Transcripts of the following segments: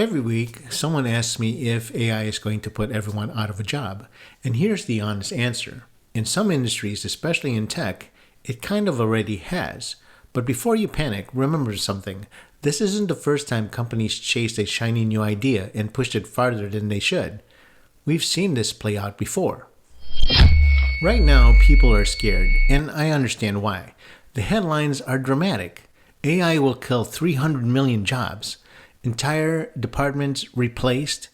Every week, someone asks me if AI is going to put everyone out of a job. And here's the honest answer. In some industries, especially in tech, it kind of already has. But before you panic, remember something. This isn't the first time companies chased a shiny new idea and pushed it farther than they should. We've seen this play out before. Right now, people are scared, and I understand why. The headlines are dramatic. AI will kill 300 million jobs. Entire departments replaced.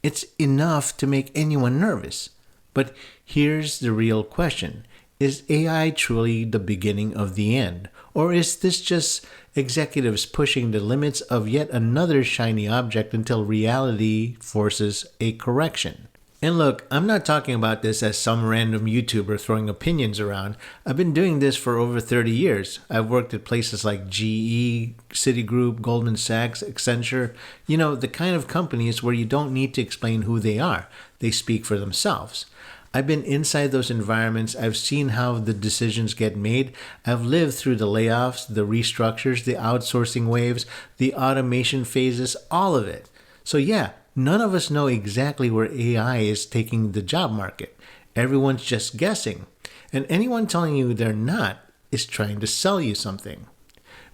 It's enough to make anyone nervous. But here's the real question. Is AI truly the beginning of the end? Or is this just executives pushing the limits of yet another shiny object until reality forces a correction? And look, I'm not talking about this as some random YouTuber throwing opinions around. I've been doing this for over 30 years. I've worked at places like GE, Citigroup, Goldman Sachs, Accenture. You know, the kind of companies where you don't need to explain who they are. They speak for themselves. I've been inside those environments. I've seen how the decisions get made. I've lived through the layoffs, the restructures, the outsourcing waves, the automation phases, all of it. So yeah, none of us know exactly where AI is taking the job market. Everyone's just guessing. And anyone telling you they're not is trying to sell you something.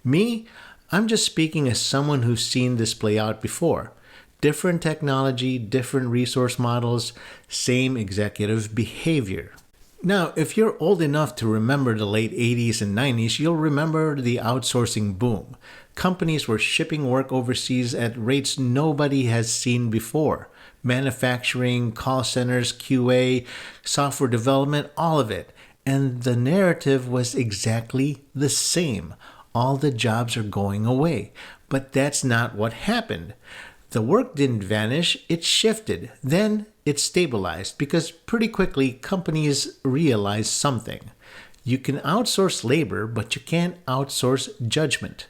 Me, I'm just speaking as someone who's seen this play out before. Different technology, different resource models, same executive behavior. Now, if you're old enough to remember the late 80s and 90s, you'll remember the outsourcing boom. Companies were shipping work overseas at rates nobody has seen before. Manufacturing, call centers, QA, software development, all of it. And the narrative was exactly the same. All the jobs are going away. But that's not what happened. The work didn't vanish, it shifted. Then it stabilized because pretty quickly companies realized something. You can outsource labor, but you can't outsource judgment.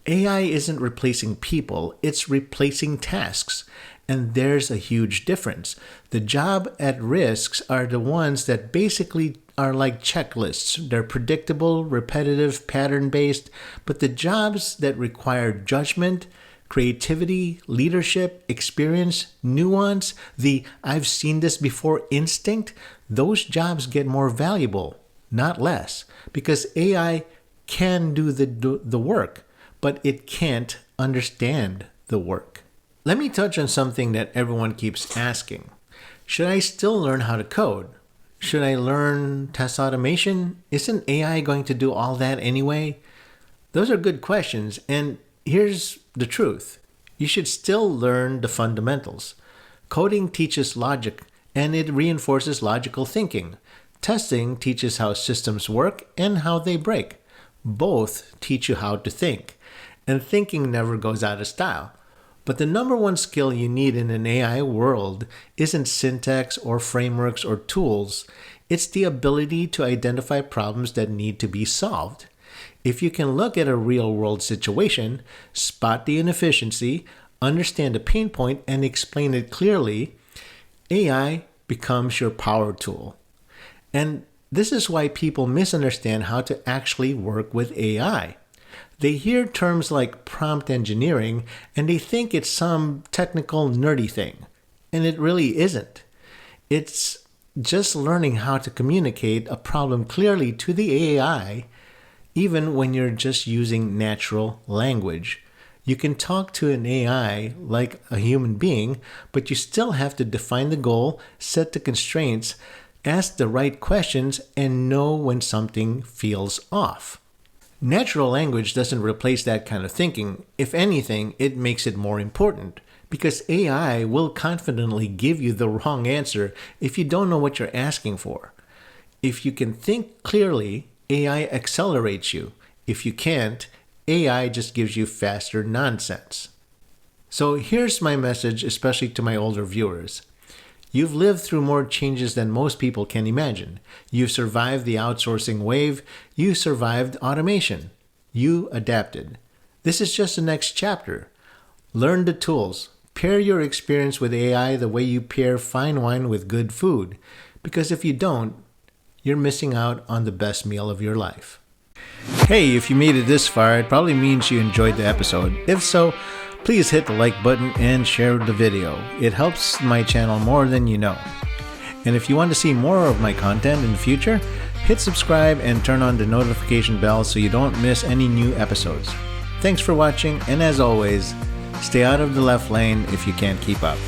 AI isn't replacing people, it's replacing tasks. And there's a huge difference. The job at risks are the ones that basically are like checklists. They're predictable, repetitive, pattern-based. But the jobs that require judgment, creativity, leadership, experience, nuance, the I've seen this before instinct, those jobs get more valuable, not less. Because AI can do the work, but it can't understand the work. Let me touch on something that everyone keeps asking. Should I still learn how to code? Should I learn test automation? Isn't AI going to do all that anyway? Those are good questions, and here's the truth. You should still learn the fundamentals. Coding teaches logic, and it reinforces logical thinking. Testing teaches how systems work and how they break. Both teach you how to think. And thinking never goes out of style. But the number one skill you need in an AI world isn't syntax or frameworks or tools. It's the ability to identify problems that need to be solved. If you can look at a real-world situation, spot the inefficiency, understand the pain point, and explain it clearly, AI becomes your power tool. And this is why people misunderstand how to actually work with AI. They hear terms like prompt engineering, and they think it's some technical, nerdy thing. And it really isn't. It's just learning how to communicate a problem clearly to the AI, even when you're just using natural language. You can talk to an AI like a human being, but you still have to define the goal, set the constraints, ask the right questions, and know when something feels off. Natural language doesn't replace that kind of thinking. If anything, it makes it more important, because AI will confidently give you the wrong answer if you don't know what you're asking for. If you can think clearly, AI accelerates you. If you can't, AI just gives you faster nonsense. So here's my message, especially to my older viewers. You've lived through more changes than most people can imagine. You've survived the outsourcing wave. You survived automation. You adapted. This is just the next chapter. Learn the tools. Pair your experience with AI the way you pair fine wine with good food. Because if you don't, you're missing out on the best meal of your life. Hey, if you made it this far, it probably means you enjoyed the episode. If so, Please hit the like button and share the video. It helps my channel more than you know. And if you want to see more of my content in the future, hit subscribe and turn on the notification bell so you don't miss any new episodes. Thanks for watching, and as always, stay out of the left lane if you can't keep up.